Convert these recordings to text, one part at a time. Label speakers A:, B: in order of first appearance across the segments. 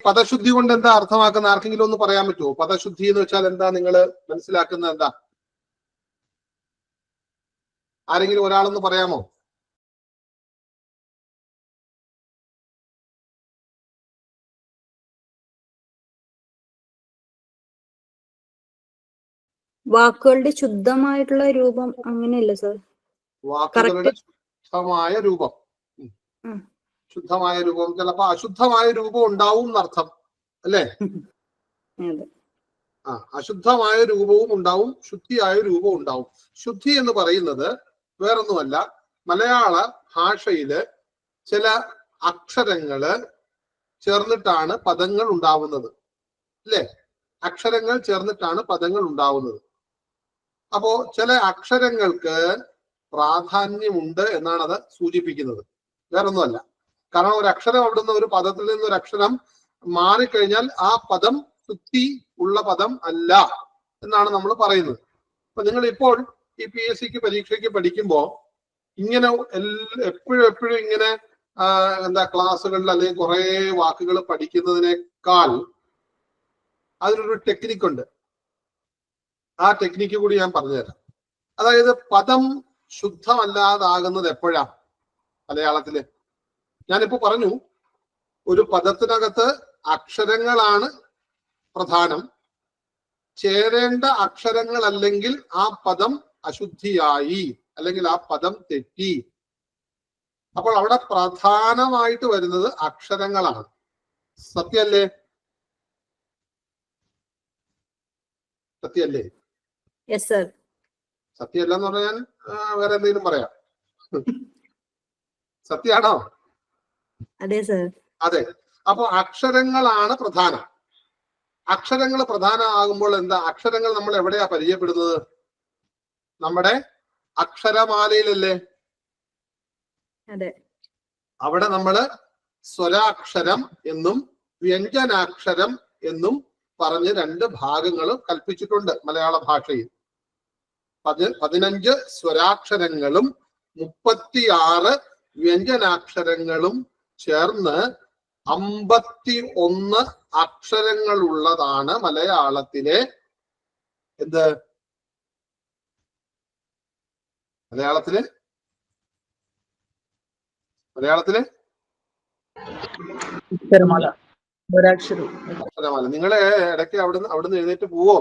A: പദശുദ്ധി കൊണ്ട് എന്താ അർത്ഥമാക്കുന്ന ആർക്കെങ്കിലും ഒന്ന് പറയാൻ പറ്റുമോ? പദശുദ്ധി എന്ന് വെച്ചാൽ എന്താ നിങ്ങൾ മനസ്സിലാക്കുന്നത് എന്താ? ആരെങ്കിലും ഒരാളൊന്ന് പറയാമോ?
B: വാക്കുകളുടെ ശുദ്ധമായിട്ടുള്ള രൂപം അങ്ങനെയല്ല സർ?
A: വാക്കുകളുടെ ശുദ്ധമായ രൂപം. ശുദ്ധമായ രൂപം, ചിലപ്പോ അശുദ്ധമായ രൂപം ഉണ്ടാവും എന്നർത്ഥം അല്ലേ? അശുദ്ധമായ രൂപവും ഉണ്ടാവും, ശുദ്ധിയായ രൂപവും ഉണ്ടാവും. ശുദ്ധി എന്ന് പറയുന്നത് വേറൊന്നുമല്ല, മലയാള ഭാഷയില് ചില അക്ഷരങ്ങള് ചേർന്നിട്ടാണ് പദങ്ങൾ ഉണ്ടാവുന്നത് അല്ലേ? അക്ഷരങ്ങൾ ചേർന്നിട്ടാണ് പദങ്ങൾ ഉണ്ടാവുന്നത്. അപ്പോ ചില അക്ഷരങ്ങൾക്ക് പ്രാധാന്യമുണ്ട് എന്നാണ് അത് സൂചിപ്പിക്കുന്നത്, വേറൊന്നുമല്ല. കാരണം ഒരു അക്ഷരം അവിടുന്ന്, ഒരു പദത്തിൽ നിന്ന് ഒരു അക്ഷരം മാറിക്കഴിഞ്ഞാൽ ആ പദം ശുദ്ധി ഉള്ള പദം അല്ല എന്നാണ് നമ്മൾ പറയുന്നത്. അപ്പൊ നിങ്ങൾ ഇപ്പോൾ ഈ PSCക്ക് പരീക്ഷയ്ക്ക് പഠിക്കുമ്പോ ഇങ്ങനെ എപ്പോഴും ഇങ്ങനെ എന്താ ക്ലാസ്സുകളിൽ അല്ലെങ്കിൽ കുറെ വാക്കുകൾ പഠിക്കുന്നതിനേക്കാൾ അതിനൊരു ടെക്നിക്കുണ്ട്. ആ ടെക്നിക്ക് കൂടി ഞാൻ പറഞ്ഞുതരാം. അതായത് പദം ശുദ്ധമല്ലാതാകുന്നത് എപ്പോഴാ മലയാളത്തില്? ഞാനിപ്പോ പറഞ്ഞു, ഒരു പദത്തിനകത്ത് അക്ഷരങ്ങളാണ് പ്രധാനം. ചേരേണ്ട അക്ഷരങ്ങൾ അല്ലെങ്കിൽ ആ പദം അശുദ്ധിയായി, അല്ലെങ്കിൽ ആ പദം തെറ്റി. അപ്പോൾ അവിടെ പ്രധാനമായിട്ട് വരുന്നത് അക്ഷരങ്ങളാണ്. സത്യല്ലേ? സത്യല്ലേ? സത്യമല്ല എന്ന് പറഞ്ഞാൽ വേറെ എന്തെങ്കിലും പറയാം. സത്യാണോ?
B: അതെ സർ.
A: അതെ. അപ്പൊ അക്ഷരങ്ങളാണ് പ്രധാനം. അക്ഷരങ്ങൾ പ്രധാനമാകുമ്പോൾ എന്താ? അക്ഷരങ്ങൾ നമ്മൾ എവിടെയാ പരിചയപ്പെടുന്നത്? നമ്മുടെ അക്ഷരമാലയിലല്ലേ?
B: അതെ.
A: അവിടെ നമ്മള് സ്വരാക്ഷരം എന്നും വ്യഞ്ജനാക്ഷരം എന്നും പറഞ്ഞ് രണ്ട് ഭാഗങ്ങൾ കൽപ്പിച്ചിട്ടുണ്ട് മലയാള ഭാഷയിൽ. 15 സ്വരാക്ഷരങ്ങളും 36 വ്യഞ്ജനാക്ഷരങ്ങളും ചേർന്ന് 51 അക്ഷരങ്ങളുള്ളതാണ് മലയാളത്തിലെ എന്ത്? മലയാളത്തിലെ അക്ഷരമാല. നിങ്ങളെ ഇടയ്ക്ക് അവിടുന്ന് എഴുന്നേറ്റ് പോവോ?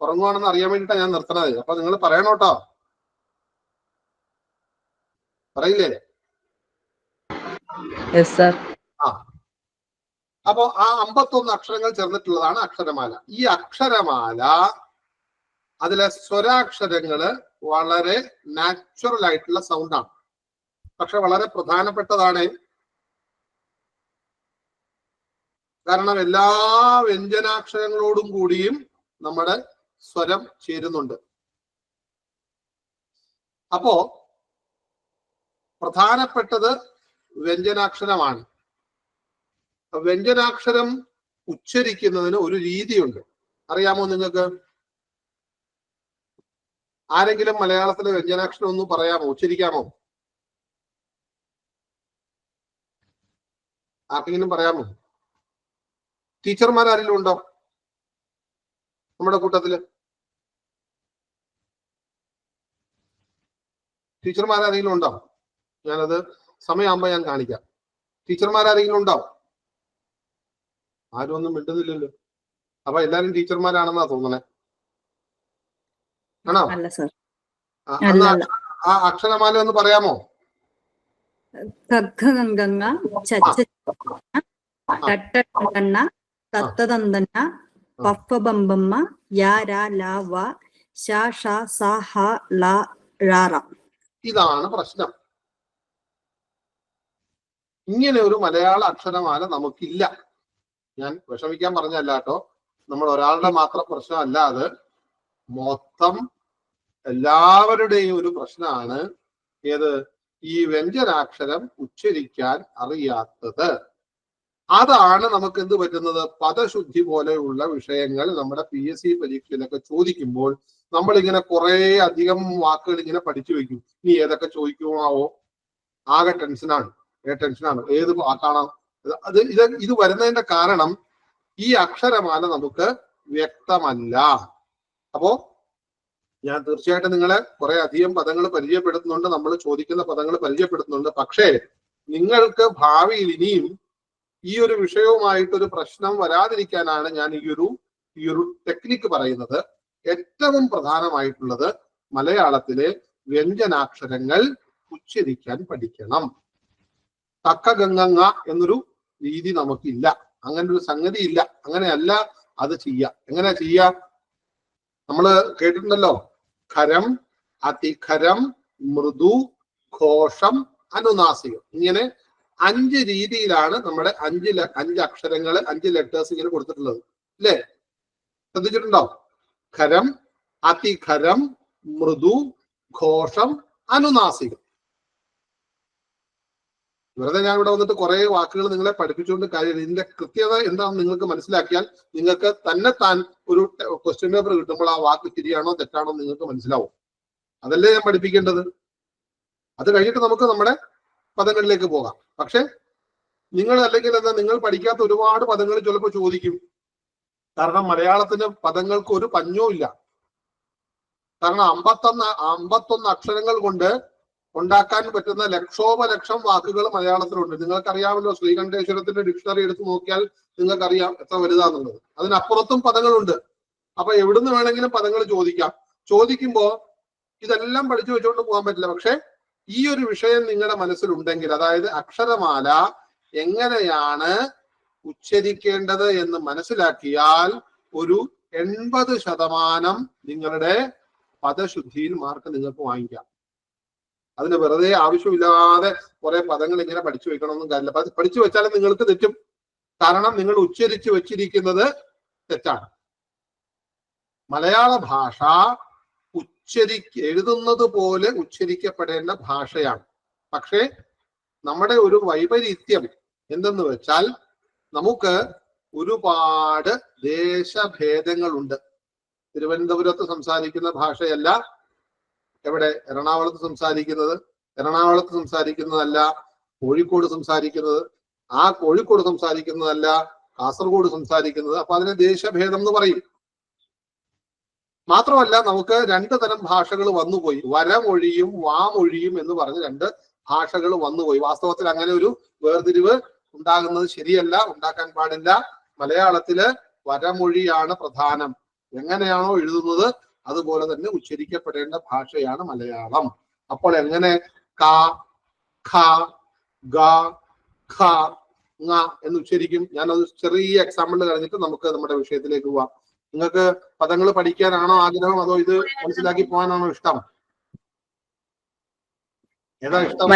A: ഉറങ്ങുവാണെന്ന് അറിയാൻ വേണ്ടിയിട്ടാണ് ഞാൻ നിർത്തണത്. അപ്പൊ നിങ്ങൾ പറയണോട്ടോ. പറയില്ലേ? അപ്പൊ ആ 51 അക്ഷരങ്ങൾ ചേർന്നിട്ടുള്ളതാണ് അക്ഷരമാല. ഈ അക്ഷരമാല, അതിലെ സ്വരാക്ഷരങ്ങള് വളരെ നാച്ചുറൽ ആയിട്ടുള്ള സൗണ്ടാണ്, പക്ഷെ വളരെ പ്രധാനപ്പെട്ടതാണ്. കാരണം എല്ലാ വ്യഞ്ജനാക്ഷരങ്ങളോടും കൂടിയും നമ്മുടെ സ്വരം ചേരുന്നുണ്ട്. അപ്പോ പ്രധാനപ്പെട്ടത് വ്യഞ്ജനാക്ഷരമാണ്. വ്യഞ്ജനാക്ഷരം ഉച്ചരിക്കുന്നതിന് ഒരു രീതിയുണ്ട്. അറിയാമോ നിങ്ങൾക്ക്? ആരെങ്കിലും മലയാളത്തിലെ വ്യഞ്ജനാക്ഷരം ഒന്ന് പറയാമോ? ഉച്ചരിക്കാമോ? ആർക്കെങ്കിലും പറയാമോ? ടീച്ചർമാരാരെങ്കിലും ഉണ്ടോ നമ്മുടെ കൂട്ടത്തില്? ടീച്ചർമാരാരെങ്കിലും ഉണ്ടോ? ഞാനത് സമയമാകുമ്പോ ഞാൻ കാണിക്കാം. ടീച്ചർമാരാരെങ്കിലും ഉണ്ടോ? ആരും ഒന്നും മിണ്ടുന്നില്ലല്ലോ. അപ്പൊ എല്ലാരും ടീച്ചർമാരാണെന്നാ തോന്നണേ. ആണോ? ആ അക്ഷരമാല ഒന്ന് പറയാമോ? ഇതാണ് പ്രശ്നം. ഇങ്ങനെ ഒരു മലയാള അക്ഷരമാല നമുക്കില്ല. ഞാൻ വിഷമിക്കാൻ പറഞ്ഞല്ല കേട്ടോ. നമ്മൾ ഒരാളുടെ മാത്രം പ്രശ്നമല്ല, അത് മൊത്തം എല്ലാവരുടെയും ഒരു പ്രശ്നമാണ്. ഏത്? ഈ വ്യഞ്ജനാക്ഷരം ഉച്ചരിക്കാൻ അറിയാത്തത്. അതാണ് നമുക്ക് എന്ത് പറ്റുന്നത്? പദശുദ്ധി പോലെയുള്ള വിഷയങ്ങൾ നമ്മുടെ PSC പരീക്ഷയിലൊക്കെ ചോദിക്കുമ്പോൾ നമ്മൾ ഇങ്ങനെ കുറെ അധികം വാക്കുകൾ ഇങ്ങനെ പഠിച്ചു വെക്കും. ഇനി ഏതൊക്കെ ചോദിക്കുമാവോ? ആകെ ടെൻഷനാണ്. ഏത് വാക്കാണോ? ഇത് വരുന്നതിന്റെ കാരണം ഈ അക്ഷരമാല നമുക്ക് വ്യക്തമല്ല. അപ്പോ ഞാൻ തീർച്ചയായിട്ടും നിങ്ങളെ കുറെ അധികം പദങ്ങൾ പരിചയപ്പെടുത്തുന്നുണ്ട്, നമ്മൾ ചോദിക്കുന്ന പദങ്ങൾ പരിചയപ്പെടുത്തുന്നുണ്ട്. പക്ഷേ നിങ്ങൾക്ക് ഭാവിയിൽ ഇനിയും ഈ ഒരു വിഷയവുമായിട്ടൊരു പ്രശ്നം വരാതിരിക്കാനാണ് ഞാൻ ഈ ഒരു ടെക്നിക്ക് പറയുന്നത്. ഏറ്റവും പ്രധാനമായിട്ടുള്ളത് മലയാളത്തിലെ വ്യഞ്ജനാക്ഷരങ്ങൾ ഉച്ചരിക്കാൻ പഠിക്കണം. തക്ക ഗംഗ എന്നൊരു രീതി നമുക്കില്ല, അങ്ങനെ ഒരു സംഗതി ഇല്ല. അങ്ങനെയല്ല അത് ചെയ്യാം. എങ്ങനെ ചെയ്യാം? നമ്മള് കേട്ടിട്ടുണ്ടല്ലോ, ഖരം, അതിഖരം, മൃദു, ഘോഷം, അനുനാസികം. ഇങ്ങനെ 5 രീതിയിലാണ് നമ്മുടെ 5 അക്ഷരങ്ങള് 5 ലെറ്റേഴ്സ് ഇങ്ങനെ കൊടുത്തിട്ടുള്ളത് അല്ലേ? ശ്രദ്ധിച്ചിട്ടുണ്ടോ? ഖരം, അതിഖരം, മൃദു, ഘോഷം, അനുനാസികം. വെറുതെ ഞാൻ ഇവിടെ വന്നിട്ട് കുറെ വാക്കുകൾ നിങ്ങളെ പഠിപ്പിച്ചുകൊണ്ട് കാര്യമില്ല. ഇതിന്റെ കൃത്യത എന്താണെന്ന് നിങ്ങൾക്ക് മനസ്സിലാക്കിയാൽ നിങ്ങൾക്ക് തന്നെ താൻ ഒരു ക്വസ്റ്റ്യൻ പേപ്പർ കിട്ടുമ്പോൾ ആ വാക്ക് ശരിയാണോ തെറ്റാണോ നിങ്ങൾക്ക് മനസ്സിലാവും. അതല്ലേ ഞാൻ പഠിപ്പിക്കേണ്ടത്. അത് കഴിഞ്ഞിട്ട് നമുക്ക് നമ്മുടെ പദങ്ങളിലേക്ക് പോകാം. പക്ഷെ നിങ്ങൾ അല്ലെങ്കിൽ എന്താ, നിങ്ങൾ പഠിക്കാത്ത ഒരുപാട് പദങ്ങൾ ചിലപ്പോൾ ചോദിക്കും. കാരണം മലയാളത്തിന് പദങ്ങൾക്ക് ഒരു പഞ്ഞവും ഇല്ല. കാരണം 51 അക്ഷരങ്ങൾ കൊണ്ട് ഉണ്ടാക്കാൻ പറ്റുന്ന ലക്ഷോപലക്ഷം വാക്കുകൾ മലയാളത്തിലുണ്ട്. നിങ്ങൾക്കറിയാമല്ലോ, ശ്രീകണ്ഠേശ്വരത്തിന്റെ ഡിക്ഷണറി എടുത്ത് നോക്കിയാൽ നിങ്ങൾക്കറിയാം എത്ര വലുതാന്നുള്ളത്. അതിനപ്പുറത്തും പദങ്ങളുണ്ട്. അപ്പൊ എവിടുന്ന് വേണമെങ്കിലും പദങ്ങൾ ചോദിക്കാം. ചോദിക്കുമ്പോ ഇതെല്ലാം പഠിച്ചു വെച്ചുകൊണ്ട് പോകാൻ പറ്റില്ല. പക്ഷെ ഈ ഒരു വിഷയം നിങ്ങളുടെ മനസ്സിലുണ്ടെങ്കിൽ, അതായത് അക്ഷരമാല എങ്ങനെയാണ് ഉച്ചരിക്കേണ്ടത് എന്ന് മനസ്സിലാക്കിയാൽ ഒരു 80% നിങ്ങളുടെ പദശുദ്ധിയിൽ മാർക്ക് നിങ്ങൾക്ക് വാങ്ങിക്കാം. അതിന് വെറുതെ ആവശ്യമില്ലാതെ കുറെ പദങ്ങൾ ഇങ്ങനെ പഠിച്ചു വെക്കണമെന്നും കാര്യമില്ല. പഠിച്ചു വെച്ചാലും നിങ്ങൾക്ക് തെറ്റും. കാരണം നിങ്ങൾ ഉച്ചരിച്ചു വെച്ചിരിക്കുന്നത് തെറ്റാണ്. മലയാള ഭാഷ എഴുതുന്നത് പോലെ ഉച്ചരിക്കപ്പെടേണ്ട ഭാഷയാണ്. പക്ഷേ നമ്മുടെ ഒരു വൈപരീത്യം എന്തെന്ന് വെച്ചാൽ നമുക്ക് ഒരുപാട് ദേശഭേദങ്ങളുണ്ട്. തിരുവനന്തപുരത്ത് സംസാരിക്കുന്ന ഭാഷയല്ല എവിടെ എറണാകുളത്ത് സംസാരിക്കുന്നതല്ല കോഴിക്കോട് സംസാരിക്കുന്നത്, ആ കോഴിക്കോട് സംസാരിക്കുന്നതല്ല കാസർഗോഡ് സംസാരിക്കുന്നത്. അപ്പൊ അതിനെ ദേശഭേദം എന്ന് പറയും. മാത്രമല്ല നമുക്ക് 2 തരം ഭാഷകൾ വന്നുപോയി. വരമൊഴിയും വാമൊഴിയും എന്ന് പറഞ്ഞ് 2 ഭാഷകൾ വന്നുപോയി. വാസ്തവത്തിൽ അങ്ങനെ ഒരു വേർതിരിവ് ഉണ്ടാകുന്നത് ശരിയല്ല, ഉണ്ടാക്കാൻ പാടില്ല. മലയാളത്തില് വരമൊഴിയാണ് പ്രധാനം. എങ്ങനെയാണോ എഴുതുന്നത് അതുപോലെ തന്നെ ഉച്ചരിക്കപ്പെടേണ്ട ഭാഷയാണ് മലയാളം. അപ്പോൾ എങ്ങനെ ക, ഖ, ഗ, ഖ, ങ എന്ന് ഉച്ചരിക്കും? ഞാനത് ചെറിയ എക്സാമ്പിൾ കഴിഞ്ഞിട്ട് നമുക്ക് നമ്മുടെ വിഷയത്തിലേക്ക് പോവാം. നിങ്ങൾക്ക് പദങ്ങൾ പഠിക്കാനാണോ ആഗ്രഹം, അതോ ഇത് മനസ്സിലാക്കി പോകാനാണോ ഇഷ്ടം? ഏതാ ഇഷ്ടം?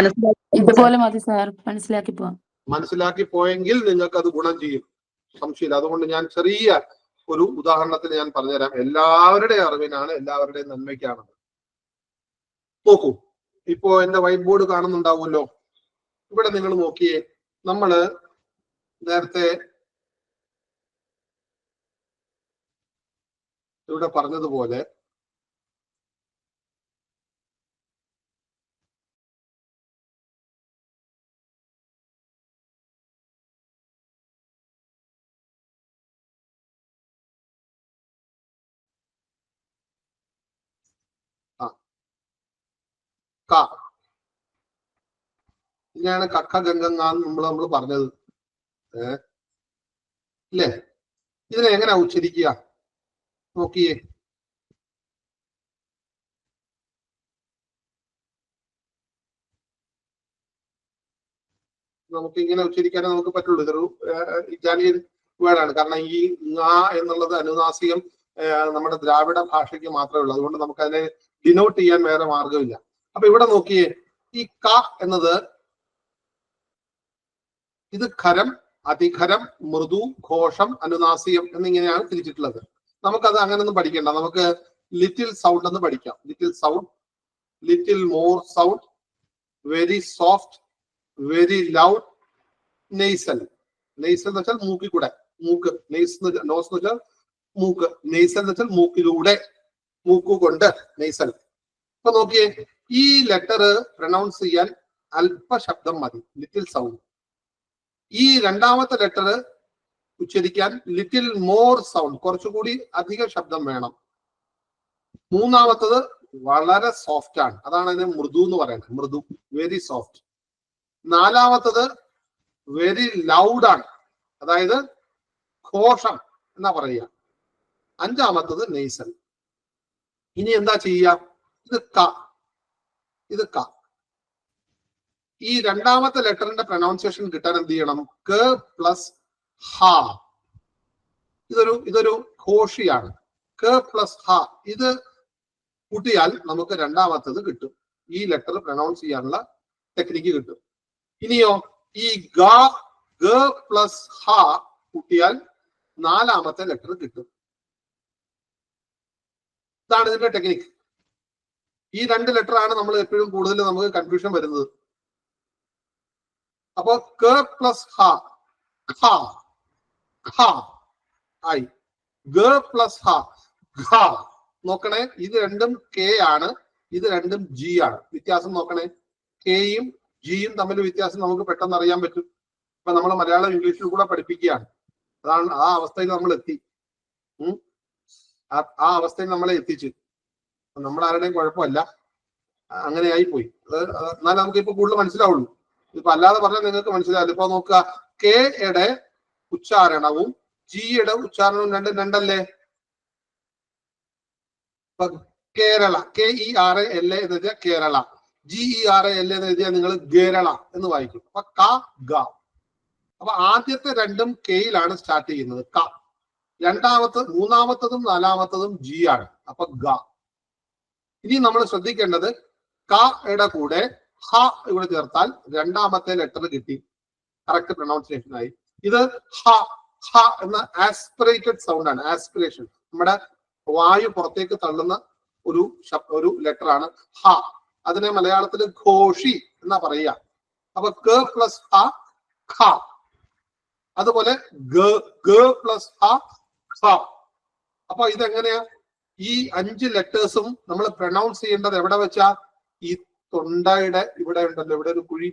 C: ഇതുപോലെ മതി സാർ, മനസ്സിലാക്കി പോവാം.
A: മനസ്സിലാക്കി പോയെങ്കിൽ നിങ്ങൾക്ക് അത് ഗുണം ചെയ്യും, സംശയമില്ല. അതുകൊണ്ട് ഞാൻ ചെറിയ ഒരു ഉദാഹരണത്തിന് ഞാൻ പറഞ്ഞുതരാം. എല്ലാവരുടെയും അറിവിനാണ്, എല്ലാവരുടെയും നന്മയ്ക്കാണ്. നോക്കൂ, ഇപ്പോ എന്റെ വൈറ്റ് ബോർഡ് കാണുന്നുണ്ടാവുമല്ലോ. ഇവിടെ നിങ്ങൾ നോക്കിയേ, നമ്മള് നേരത്തെ ഇവിടെ പറഞ്ഞതുപോലെ ക, ഇതിനാണ് കക്ക ഗംഗ നമ്മൾ പറഞ്ഞത്. ഇല്ലേ? ഇതിനെ എങ്ങനെ ഉച്ചരിക്കുക നോക്കിയേ. നമുക്ക് ഇങ്ങനെ ഉച്ചരിക്കാനേ നമുക്ക് പറ്റുള്ളൂ. ഇതൊരു ഇറ്റാലിയൻ വേർഡാണ്. കാരണം ഈ ങ എന്നുള്ളത് അനുനാസികം നമ്മുടെ ദ്രാവിഡ ഭാഷയ്ക്ക് മാത്രമേ ഉള്ളൂ. അതുകൊണ്ട് നമുക്ക് അതിനെ ഡിനോട്ട് ചെയ്യാൻ വേറെ മാർഗമില്ല. അപ്പൊ ഇവിടെ നോക്കിയേ, ഈ ക എന്നത് ഇത് ഖരം, അതിഖരം, മൃദു, ഘോഷം, അനുനാസികം എന്നിങ്ങനെയാണ് തിരിച്ചിട്ടുള്ളത്. നമുക്കത് അങ്ങനെയൊന്നും പഠിക്കണ്ട. നമുക്ക് ലിറ്റിൽ സൗണ്ട് എന്ന് പഠിക്കാം. Little sound, little more sound, very soft, very loud, nasal. Nasal എന്ന് വെച്ചാൽ മൂക്കിൽ കൂടെ, മൂക്ക്. നോസ് എന്ന് വെച്ചാൽ മൂക്ക്, നെയ്സൽ എന്ന് വെച്ചാൽ മൂക്കിലൂടെ, മൂക്കുകൊണ്ട് നെയ്സൽ. അപ്പൊ നോക്കിയേ, ഈ ലെറ്റർ പ്രൊനൗൺസ് ചെയ്യാൻ അല്പ ശബ്ദം മതി, ലിറ്റിൽ സൗണ്ട്. ഈ രണ്ടാമത്തെ ലെറ്റർ ഉച്ചരിക്കാൻ ലിറ്റിൽ മോർ സൗണ്ട്, കുറച്ചുകൂടി അധിക ശബ്ദം വേണം. മൂന്നാമത്തത് വളരെ സോഫ്റ്റ് ആണ്, അതാണ് അതിനെ മൃദു എന്ന് പറയുന്നത്, മൃദു, വെരി സോഫ്റ്റ്. നാലാമത്തത് വെരി ലൗഡ് ആണ്, അതായത് ഘോഷം എന്നാ പറയുക. അഞ്ചാമത്തത് നെയ്സൽ. ഇനി എന്താ ചെയ്യുക? ഇത് ക, ഇത് ക. ഈ രണ്ടാമത്തെ ലെറ്ററിന്റെ പ്രൊനൗൺസിയേഷൻ കിട്ടാൻ എന്ത് ചെയ്യണം? ക പ്ലസ് ഹ. ഇതൊരു ഘോഷിയാണ്. ക പ്ലസ് ഹ, ഇത് കൂട്ടിയാൽ നമുക്ക് രണ്ടാമത്തത് കിട്ടും. ഈ ലെറ്റർ പ്രൊനൗൺസ് ചെയ്യാനുള്ള ടെക്നിക്ക് കിട്ടും. ഇനിയോ ഈ ഗ പ്ലസ് ഹ കൂട്ടിയാൽ നാലാമത്തെ ലെറ്റർ കിട്ടും. ഇതാണ് ഇതിന്റെ ടെക്നിക്ക്. ഈ രണ്ട് ലെറ്റർ ആണ് നമ്മൾ എപ്പോഴും കൂടുതൽ നമുക്ക് കൺഫ്യൂഷൻ വരുന്നത്. അപ്പോ ക പ്ലസ് ഹ, ഖ, ഖ ആയി. ഗ പ്ലസ് ഹ, ഘ. നോക്കണേ, ഇത് രണ്ടും കെ ആണ്, ഇത് രണ്ടും ജി ആണ്. വ്യത്യാസം നോക്കണേ, കെയും ജിയും തമ്മിൽ വ്യത്യാസം നമുക്ക് പെട്ടെന്ന് അറിയാൻ പറ്റും. ഇപ്പൊ നമ്മൾ മലയാളം ഇംഗ്ലീഷിൽ കൂടെ പഠിപ്പിക്കുകയാണ്. അതാണ് ആ അവസ്ഥയിൽ നമ്മൾ എത്തി. ആ അവസ്ഥയിൽ നമ്മളെ എത്തിച്ച്. നമ്മൾ ആരുടെയും കുഴപ്പമല്ല, അങ്ങനെയായി പോയി. എന്നാൽ നമുക്ക് ഇപ്പൊ കൂടുതൽ മനസ്സിലാവുള്ളൂ. ഇപ്പൊ അല്ലാതെ പറഞ്ഞാൽ നിങ്ങൾക്ക് മനസ്സിലാവില്ല. ഇപ്പൊ നോക്കുക, കെ യുടെ ഉച്ചാരണവും ജിയുടെ ഉച്ചാരണവും രണ്ടും രണ്ടല്ലേ? ഇപ്പൊ കേരള, KERALA എന്ന് എഴുതിയാൽ കേരള, GERALA എന്ന് എഴുതിയാൽ നിങ്ങൾ ഗേരള എന്ന് വായിക്കും. അപ്പൊ ക, ഗ. അപ്പൊ ആദ്യത്തെ രണ്ടും കെയിലാണ് സ്റ്റാർട്ട് ചെയ്യുന്നത്, ക. മൂന്നാമത്തതും നാലാമത്തതും ജി ആണ്, അപ്പൊ ഗ. ഇനി നമ്മൾ ശ്രദ്ധിക്കേണ്ടത്, കയുടെ കൂടെ ഹ ഇവിടെ ചേർത്താൽ രണ്ടാമത്തെ ലെറ്റർ കിട്ടി, കറക്റ്റ് പ്രൊനൗൺസിയേഷൻ ആയി. ഇത് ഹ, ഹ എന്ന ആസ്പിറേറ്റഡ് സൗണ്ട് ആണ്, ആസ്പിറേഷൻ, നമ്മുടെ വായു പുറത്തേക്ക് തള്ളുന്ന ഒരു ലെറ്റർ ആണ് ഹ. അതിനെ മലയാളത്തിൽ ഘോഷി എന്നാ പറയുക. അപ്പൊ ക പ്ലസ് ഹ, ഖ. അതുപോലെ ഗ പ്ലസ് ഹ, ഖ. അപ്പൊ ഇതെങ്ങനെയാ? ഈ 5 ലെറ്റേഴ്സും നമ്മൾ പ്രൊനൗൺസ് ചെയ്യേണ്ടത് എവിടെ വെച്ചാ? ഈ തൊണ്ടയുടെ ഇവിടെ ഉണ്ടല്ലോ, ഇവിടെ ഒരു കുഴി,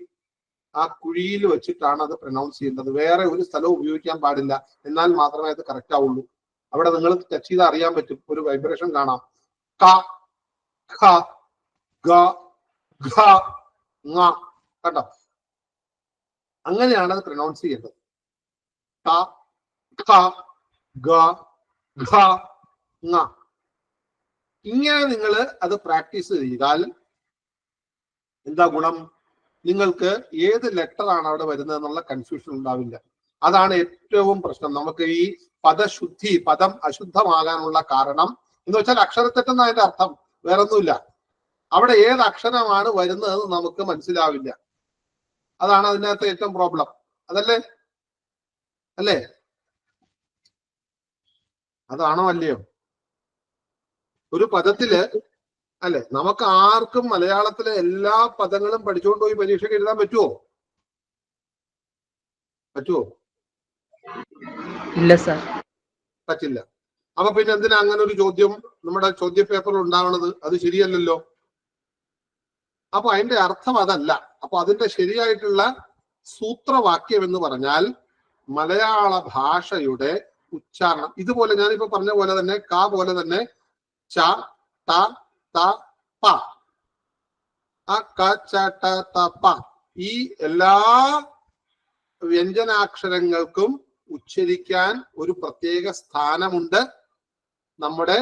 A: ആ കുഴിയിൽ വെച്ചിട്ടാണ് അത് പ്രൊനൗൺസ് ചെയ്യേണ്ടത്. വേറെ ഒരു സ്ഥലവും ഉപയോഗിക്കാൻ പാടില്ല, എന്നാൽ മാത്രമേ അത് കറക്റ്റ് ആവുള്ളൂ. അവിടെ നിങ്ങൾ ടച്ച് ചെയ്ത് അറിയാൻ പറ്റും, ഒരു വൈബ്രേഷൻ കാണാം. ക, ഖ, ഗ, ഘ, ങ. കണ്ടോ? അങ്ങനെയാണ് അത് പ്രൊനൗൺസ് ചെയ്യേണ്ടത്. ക, ഖ, ഗ, ഘ, ങ. ഇങ്ങനെ നിങ്ങൾ അത് പ്രാക്ടീസ് ചെയ്താൽ എന്താ ഗുണം? നിങ്ങൾക്ക് ഏത് ലെറ്റർ ആണ് അവിടെ വരുന്നത് എന്നുള്ള കൺഫ്യൂഷൻ ഉണ്ടാവില്ല. അതാണ് ഏറ്റവും പ്രശ്നം. നമുക്ക് ഈ പദശുദ്ധി, പദം അശുദ്ധമാകാനുള്ള കാരണം എന്ന് വെച്ചാൽ അക്ഷരത്തെറ്റെന്ന് അതിന്റെ അർത്ഥം, വേറൊന്നുമില്ല. അവിടെ ഏത് അക്ഷരമാണ് വരുന്നതെന്ന് നമുക്ക് മനസ്സിലാവില്ല. അതാണ് അതിനകത്ത് ഏറ്റവും പ്രോബ്ലം. അതല്ലേ? അല്ലേ? അതാണോ അല്ലയോ? ഒരു പദത്തില് അല്ലെ, നമുക്ക് ആർക്കും മലയാളത്തിലെ എല്ലാ പദങ്ങളും പഠിച്ചുകൊണ്ട് പോയി പരീക്ഷയ്ക്ക് എഴുതാൻ പറ്റുമോ?
D: ഇല്ല സർ,
A: പറ്റില്ല. അപ്പൊ പിന്നെ എന്തിനാ അങ്ങനെ ഒരു ചോദ്യം നമ്മുടെ ചോദ്യ പേപ്പറിൽ ഉണ്ടാവണത്? അത് ശരിയല്ലല്ലോ. അപ്പൊ അതിന്റെ അർത്ഥം അതല്ല. അപ്പൊ അതിന്റെ ശരിയായിട്ടുള്ള സൂത്രവാക്യം എന്ന് പറഞ്ഞാൽ മലയാള ഭാഷയുടെ ഉച്ചാരണം ഇതുപോലെ, ഞാനിപ്പോ പറഞ്ഞ പോലെ തന്നെ, ക പോലെ തന്നെ ച, ത, ത, പ. ആ ക, ച, ട, ത, പ, ഈ എല്ലാ വ്യഞ്ജനാക്ഷരങ്ങൾക്കും ഉച്ചരിക്കാൻ ഒരു പ്രത്യേക സ്ഥാനമുണ്ട്. നമ്മുടെ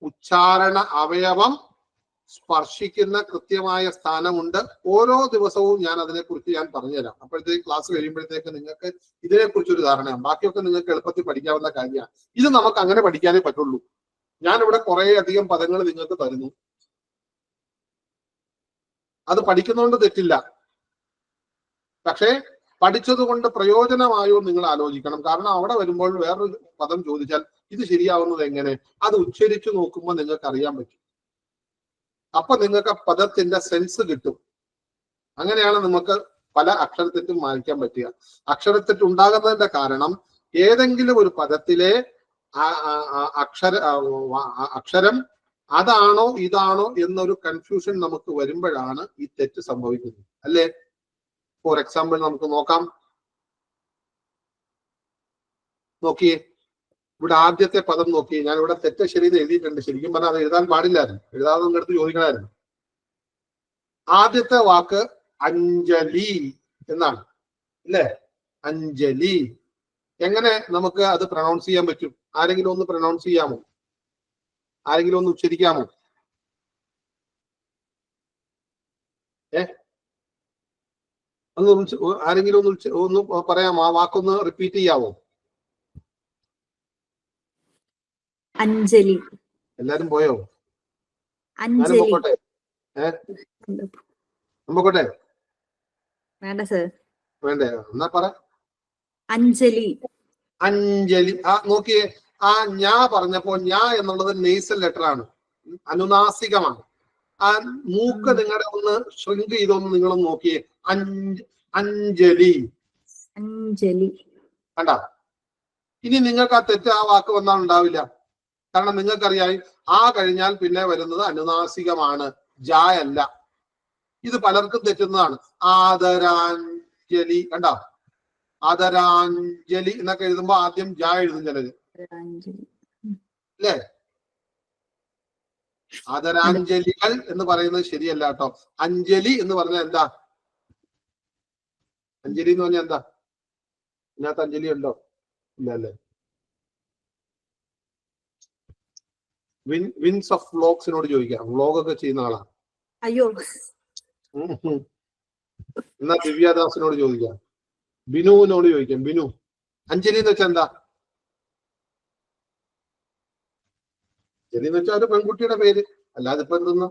A: ഉച്ചാരണ അവയവം സ്പർശിക്കുന്ന കൃത്യമായ സ്ഥാനമുണ്ട്. ഓരോ ദിവസവും ഞാൻ അതിനെക്കുറിച്ച് ഞാൻ പറഞ്ഞുതരാം. അപ്പോഴത്തേക്ക് ക്ലാസ് കഴിയുമ്പോഴത്തേക്ക് നിങ്ങൾക്ക് ഇതിനെക്കുറിച്ചൊരു ധാരണയാണ്. ബാക്കിയൊക്കെ നിങ്ങൾക്ക് എളുപ്പത്തിൽ പഠിക്കാവുന്ന കാര്യമാണ്. ഇത് നമുക്ക് അങ്ങനെ പഠിക്കാനേ പറ്റുള്ളൂ. ഞാനിവിടെ കുറെ അധികം പദങ്ങൾ നിങ്ങൾക്ക് തരുന്നു. അത് പഠിക്കുന്നതുകൊണ്ട് തെറ്റില്ല, പക്ഷേ പഠിച്ചത് കൊണ്ട് പ്രയോജനമായോ നിങ്ങൾ ആലോചിക്കണം. കാരണം അവിടെ വരുമ്പോൾ വേറൊരു പദം ചോദിച്ചാൽ ഇത് ശരിയാവുന്നത് എങ്ങനെ, അത് ഉച്ചരിച്ചു നോക്കുമ്പോൾ നിങ്ങൾക്ക് അറിയാൻ പറ്റും. അപ്പൊ നിങ്ങൾക്ക് പദത്തിന്റെ സെൻസ് കിട്ടും. അങ്ങനെയാണ് നമുക്ക് പല അക്ഷരത്തെറ്റും മാനിക്കാൻ പറ്റുക. അക്ഷരത്തെറ്റ് ഉണ്ടാകുന്നതിന്റെ കാരണം ഏതെങ്കിലും ഒരു പദത്തിലെ അക്ഷരം അതാണോ ഇതാണോ എന്നൊരു കൺഫ്യൂഷൻ നമുക്ക് വരുമ്പോഴാണ് ഈ തെറ്റ് സംഭവിക്കുന്നത്, അല്ലേ? ഫോർ എക്സാമ്പിൾ നമുക്ക് നോക്കാം. നോക്കിയേ, ഇവിടെ ആദ്യത്തെ പദം നോക്കിയേ. ഞാൻ ഇവിടെ തെറ്റ ശരിയെന്ന് എഴുതിയിട്ടുണ്ട്. ശരിക്കും പറഞ്ഞാൽ അത് എഴുതാൻ പാടില്ലായിരുന്നു, എഴുതാതെ നിങ്ങളുടെ അടുത്ത് ചോദിക്കണമായിരുന്നു. ആദ്യത്തെ വാക്ക് അഞ്ജലി എന്നാണ്, അല്ലേ? അഞ്ജലി. എങ്ങനെ നമുക്ക് അത് പ്രൊനൗൺസ് ചെയ്യാൻ പറ്റും? ആരെങ്കിലും ഒന്ന് പ്രൊനൗൺസ് ചെയ്യാമോ? ആരെങ്കിലും ഒന്ന് ഉച്ചരിക്കാമോ? ആരെങ്കിലും ഒന്ന് പറയാമോ? ആ വാക്കൊന്ന് റിപ്പീറ്റ് ചെയ്യാമോ?
B: അഞ്ജലി.
A: എല്ലാരും പോയോ? ഞാനും
B: അഞ്ജലി.
A: പൊക്കോട്ടെ? പൊക്കോട്ടെ?
B: വേണ്ട സർ.
A: വേണ്ടേ? എന്നാ പറ.
B: അഞ്ജലി.
A: അഞ്ജലി. ആ നോക്കിയേ, ആ ഞാ പറഞ്ഞപ്പോ ഞാ എന്നുള്ളത് നെയ്സൽ ലെറ്റർ ആണ്, അനുനാസികമാണ്. ആ മൂക്ക് നിങ്ങളുടെ ഒന്ന് ഷ്രിങ്ക് ചെയ്തൊന്ന് നിങ്ങളൊന്ന് നോക്കിയേ. അഞ്ജലി.
B: അഞ്ജലി.
A: കണ്ട? ഇനി നിങ്ങൾക്ക് ആ തെറ്റ് ആ വാക്ക് വന്നാൽ ഉണ്ടാവില്ല. കാരണം നിങ്ങൾക്കറിയാം ആ കഴിഞ്ഞാൽ പിന്നെ വരുന്നത് അനുനാസികമാണ്, ജായല്ല. ഇത് പലർക്കും തെറ്റുന്നതാണ്. ആദരാഞ്ജലി. കണ്ട? ആദരാഞ്ജലി എന്നൊക്കെ എഴുതുമ്പോ ആദ്യം ജാ എഴുതും ചിലര്, അല്ലേ? ആദരാഞ്ജലികൾ എന്ന് പറയുന്നത് ശരിയല്ല കേട്ടോ. അഞ്ജലി എന്ന് പറഞ്ഞാൽ എന്താ? അഞ്ജലി എന്ന് പറഞ്ഞാൽ എന്താ? ഇതിനകത്ത് അഞ്ജലി ഉണ്ടോ? ഇല്ല അല്ലേ? വിൻസ് ഓഫ് വ്ലോഗ്സിനോട് ചോദിക്കാം, വ്ലോഗ് ഒക്കെ ചെയ്യുന്ന ആളാണ്.
B: അയ്യോ.
A: എന്നാ ദിവ്യാദാസിനോട് ചോദിക്കാം, ബിനുവിനോട് ചോദിക്കാം. ബിനു, അഞ്ജലി എന്ന് വെച്ചാൽ എന്താ? അഞ്ജലി എന്ന് വെച്ചാൽ ഒരു പെൺകുട്ടിയുടെ പേര്, അല്ലാതെ ഇപ്പൊ എന്തെന്ന്?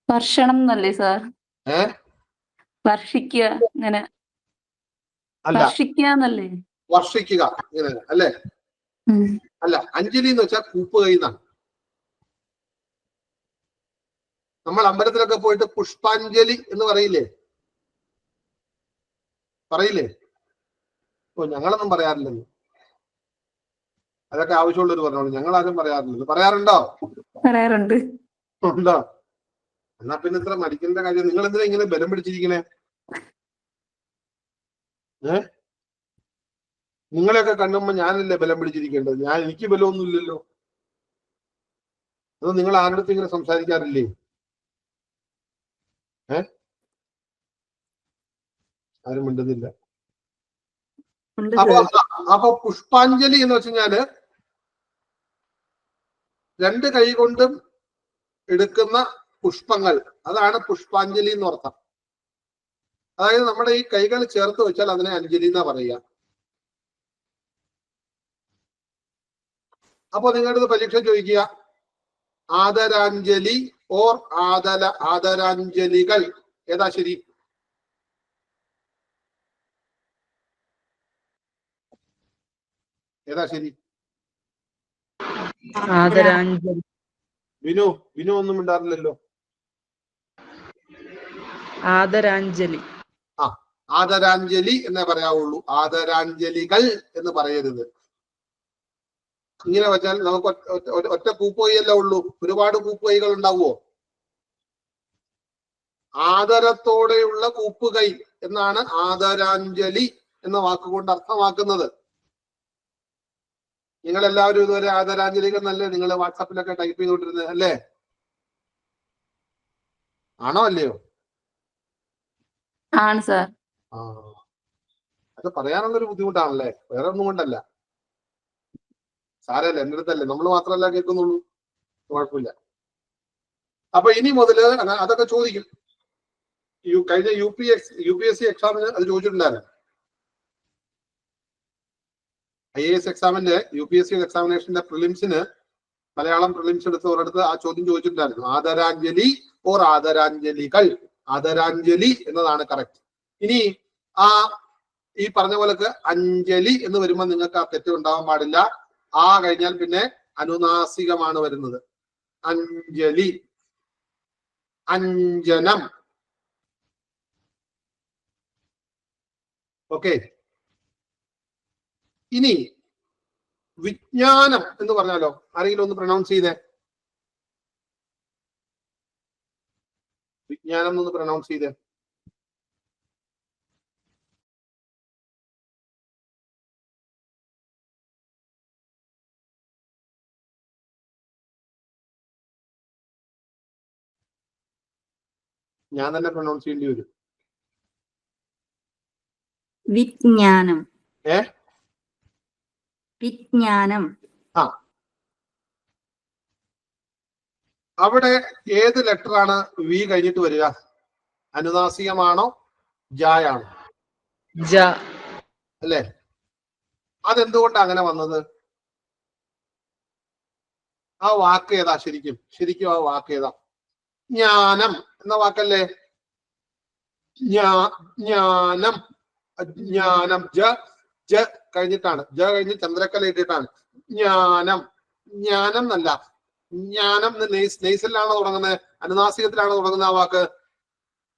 C: വർഷണം എന്നല്ലേ സാർ?
A: വർഷിക്കുക,
C: അങ്ങനെ
A: അല്ല,
C: വർഷിക്കാന്നല്ലേ?
A: വർഷിക്കുക ഇങ്ങനെ അല്ലേ? അല്ല, അഞ്ജലി എന്ന് വെച്ചാൽ കൂപ്പ് കൈന്നാണ്. നമ്മൾ അമ്പലത്തിലൊക്കെ പോയിട്ട് പുഷ്പാഞ്ജലി എന്ന് പറയില്ലേ? പറയില്ലേ? ഓ, ഞങ്ങളൊന്നും പറയാറില്ലെന്ന്. അതൊക്കെ ആവശ്യമുള്ളവർ പറഞ്ഞോളൂ, ഞങ്ങൾ ആരും പറയാറില്ല. പറയാറുണ്ടോ?
C: പറയാറുണ്ട്.
A: ഉണ്ടോ? എന്നാ പിന്നെ ഇത്ര മടിക്കേണ്ട കാര്യം. നിങ്ങൾ എന്തിനാ ഇങ്ങനെ ബലം പിടിച്ചിരിക്കണേ? നിങ്ങളെയൊക്കെ കണ്ടുമ്പോ ഞാനല്ലേ ബലം പിടിച്ചിരിക്കേണ്ടത്? എനിക്ക് ബലമൊന്നും ഇല്ലല്ലോ. അത് നിങ്ങൾ ആരുടെ ഇങ്ങനെ സംസാരിക്കാറില്ലേ? ആരും മിണ്ടുന്നില്ല. അപ്പൊ പുഷ്പാഞ്ജലി എന്ന് വെച്ചുകഴിഞ്ഞാല് രണ്ട് കൈ കൊണ്ടും എടുക്കുന്ന പുഷ്പങ്ങൾ, അതാണ് പുഷ്പാഞ്ജലി എന്ന് അർത്ഥം. അതായത് നമ്മുടെ ഈ കൈകൾ ചേർത്ത് വെച്ചാൽ അതിനെ അഞ്ജലി എന്നാ പറയുക. അപ്പൊ നിങ്ങളുടെ പരീക്ഷ ചോദിക്കുക, ആദരാഞ്ജലി ഓർ ആദരാഞ്ജലികൾ ഏതാ ശരി? ഏതാ ശരി?
D: ആദരാഞ്ജലി.
A: വിനു ഒന്നും ഉണ്ടാറില്ലല്ലോ.
D: ആദരാഞ്ജലി.
A: ആദരാഞ്ജലി എന്നേ പറയാവുള്ളൂ, ആദരാഞ്ജലികൾ എന്ന് പറയരുത്. ഇങ്ങനെ വെച്ചാൽ നമുക്ക് ഒറ്റ കൂപ്പുകൈയല്ലേ ഉള്ളൂ, ഒരുപാട് കൂപ്പുകൈകൾ ഉണ്ടാവുമോ? ആദരത്തോടെയുള്ള കൂപ്പുകൈ എന്നാണ് ആദരാഞ്ജലി എന്ന വാക്കുകൊണ്ട് അർത്ഥമാക്കുന്നത്. നിങ്ങൾ എല്ലാവരും ഇതുവരെ ആദരാഞ്ജലികൾ എന്നല്ലേ നിങ്ങൾ വാട്സാപ്പിലൊക്കെ ടൈപ്പ് ചെയ്തുകൊണ്ടിരുന്നത്, അല്ലേ? ആണോ അല്ലയോ?
C: ആണ് സാർ.
A: അത് പറയാനുള്ളൊരു ബുദ്ധിമുട്ടാണല്ലേ, വേറെ ഒന്നും കൊണ്ടല്ല. സാരല്ല, എന്റെ അടുത്തല്ലേ, നമ്മൾ മാത്രമല്ല കേൾക്കുന്നുള്ളൂ, കുഴപ്പമില്ല. അപ്പൊ ഇനി മുതല് അതൊക്കെ ചോദിക്കും. കഴിഞ്ഞ UPSC എക്സാമിന് അത് ചോദിച്ചിട്ടുണ്ടായിരുന്നു. IAS എക്സാമിന്റെ UPSC എക്സാമിനേഷന്റെ പ്രിലിംസിന് മലയാളം പ്രിലിംസ് എടുത്ത് ഒരിടത്ത് ആ ചോദ്യം ചോദിച്ചിട്ടുണ്ടായിരുന്നു. ആദരാഞ്ജലി ഓർ ആദരാഞ്ജലികൾ. ആദരാഞ്ജലി എന്നതാണ് കറക്റ്റ്. ഇനി ഈ പറഞ്ഞ പോലൊക്കെ അഞ്ജലി എന്ന് വരുമ്പോൾ നിങ്ങൾക്ക് ആ തെറ്റ് ഉണ്ടാവാൻ പാടില്ല. ആ കഴിഞ്ഞാൽ പിന്നെ അനുനാസികമാണ് വരുന്നത്. അഞ്ജലി, അഞ്ജനം. ഓക്കെ. ഇനി വിജ്ഞാനം എന്ന് പറഞ്ഞാലോ? ആരെങ്കിലും ഒന്ന് പ്രൊനൗൺസ് ചെയ്തേ. വിജ്ഞാനം എന്നൊന്ന് പ്രൊനൗൺസ് ചെയ്തേ. ഞാൻ തന്നെ പ്രൊനൗൺസ് ചെയ്യേണ്ടി വരും.
B: വിജ്ഞാനം.
A: ഏ
B: വിജ്ഞാനം.
A: ആ അവിടെ ഏത് ലെറ്റർ ആണ് വി കഴിഞ്ഞിട്ട് വരിക? അനുനാസികമാണോ ജായാണോ?
D: ജ.
A: അല്ലേ? അതെന്തുകൊണ്ടാണ് അങ്ങനെ വന്നത്? ആ വാക്ക് ഏതാ? ശരിക്കും ആ വാക്ക് ഏതാ? ജ്ഞാനം എന്ന വാക്കല്ലേ? ജ്ഞാനം. ജ്ഞാനം. ജ കഴിഞ്ഞിട്ടാണ്. ജ കഴിഞ്ഞ് ചന്ദ്രക്കല ഇട്ടിട്ടാണ്. ജ്ഞാനം. ജ്ഞാനം എന്നല്ല. ജ്ഞാനം നെയ്സിലാണോ തുടങ്ങുന്നത്? അനുനാസികത്തിലാണോ തുടങ്ങുന്നത് ആ വാക്ക്?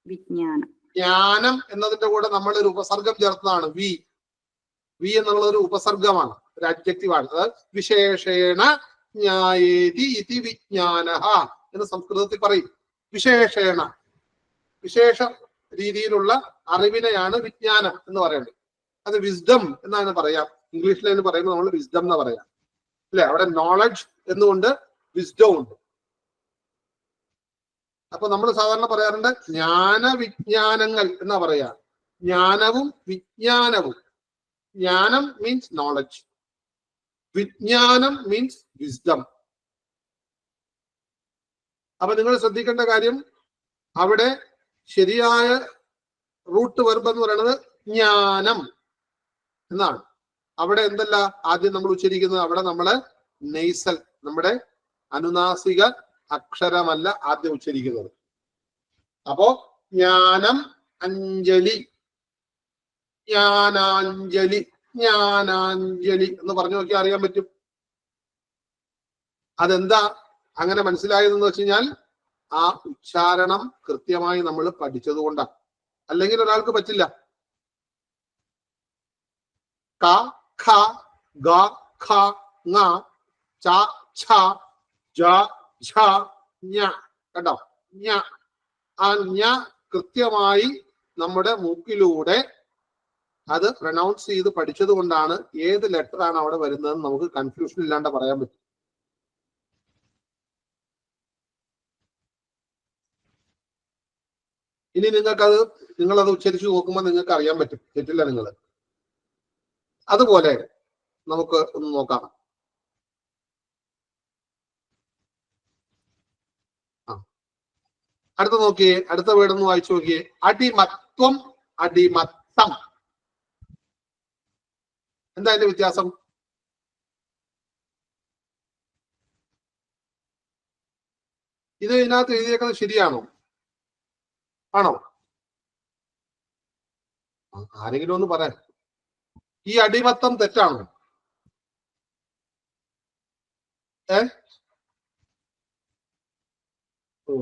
B: വിജ്ഞാനം.
A: ജ്ഞാനം എന്നതിന്റെ കൂടെ നമ്മൾ ഒരു ഉപസർഗം ചേർത്തതാണ് വി. വി എന്നുള്ള ഒരു ഉപസർഗമാണ്, ഒരു അഡ്ജക്റ്റീവാണ്. അത് വിശേഷേണ ജ്ഞായേതി ഇതി വിജ്ഞാനഃ എന്ന് സംസ്കൃതത്തിൽ പറയും. വിശേഷേണ, വിശേഷ രീതിയിലുള്ള അറിവിനെയാണ് വിജ്ഞാനം എന്ന് പറയുന്നത്. അത് വിസ്ഡം എന്നാണ് പറയാം. ഇംഗ്ലീഷിൽ പറയുമ്പോൾ നമ്മൾ വിസ്ഡം എന്ന് പറയാം, അല്ലെ? അവിടെ നോളജ് എന്നുകൊണ്ട് വിസ്ഡം ഉണ്ട്. അപ്പൊ നമ്മൾ സാധാരണ പറയാറുണ്ട് ജ്ഞാന വിജ്ഞാനങ്ങൾ എന്നാ പറയാ. ജ്ഞാനവും വിജ്ഞാനവും. ജ്ഞാനം മീൻസ് നോളജ്, വിജ്ഞാനം മീൻസ് വിസ്ഡം. അപ്പൊ നിങ്ങൾ ശ്രദ്ധിക്കേണ്ട കാര്യം, അവിടെ ശരിയായ റൂട്ട് വെർബ് എന്ന് പറയുന്നത് ജ്ഞാനം എന്നാണ്. അവിടെ എന്തല്ല ആദ്യം നമ്മൾ ഉച്ചരിക്കുന്നത്? അവിടെ നമ്മള് നെയ്സൽ, നമ്മുടെ അനുനാസിക അക്ഷരമല്ല ആദ്യം ഉച്ചരിക്കുന്നത്. അപ്പോ ജ്ഞാനം അഞ്ജലി, ജ്ഞാനാഞ്ജലി, ജ്ഞാനാഞ്ജലി എന്ന് പറഞ്ഞു നോക്കിയാൽ അറിയാൻ പറ്റും. അതെന്താ അങ്ങനെ മനസ്സിലായതെന്ന് വെച്ച് കഴിഞ്ഞാൽ ആ ഉച്ചാരണം കൃത്യമായി നമ്മൾ പഠിച്ചത് കൊണ്ടാണ്. അല്ലെങ്കിൽ ഒരാൾക്ക് പറ്റില്ല. ക, ഖ, ഗ, ഖ, ങ, ച, ഛ, ജ, ഝ, ഞ. കേട്ടോ? ഞ. ആ ഞ കൃത്യമായി നമ്മുടെ മൂക്കിലൂടെ അത് പ്രൊനൗൺസ് ചെയ്ത് പഠിച്ചത് കൊണ്ടാണ് ഏത് ലെറ്റർ ആണ് അവിടെ വരുന്നതെന്ന് നമുക്ക് കൺഫ്യൂഷൻ ഇല്ലാണ്ട് പറയാൻ പറ്റും. ഇനി നിങ്ങളത് ഉച്ചരിച്ചു നോക്കുമ്പോൾ നിങ്ങൾക്ക് അറിയാൻ പറ്റും, തെറ്റില്ല നിങ്ങൾ. അതുപോലെ നമുക്ക് ഒന്ന് നോക്കാം. അടുത്ത നോക്കിയേ, അടുത്ത വേർഡൊന്ന് വായിച്ചു നോക്കിയേ. അടിമത്വം, അടിമത്തം. എന്താ അതിന്റെ വ്യത്യാസം? ഇത് ഇതിനകത്ത് എഴുതിയേക്കുന്നത് ശരിയാണോ? ആണോ? ആരെങ്കിലും ഒന്ന് പറയാൻ. ഈ അടിമത്തം തെറ്റാണോ? ഓ,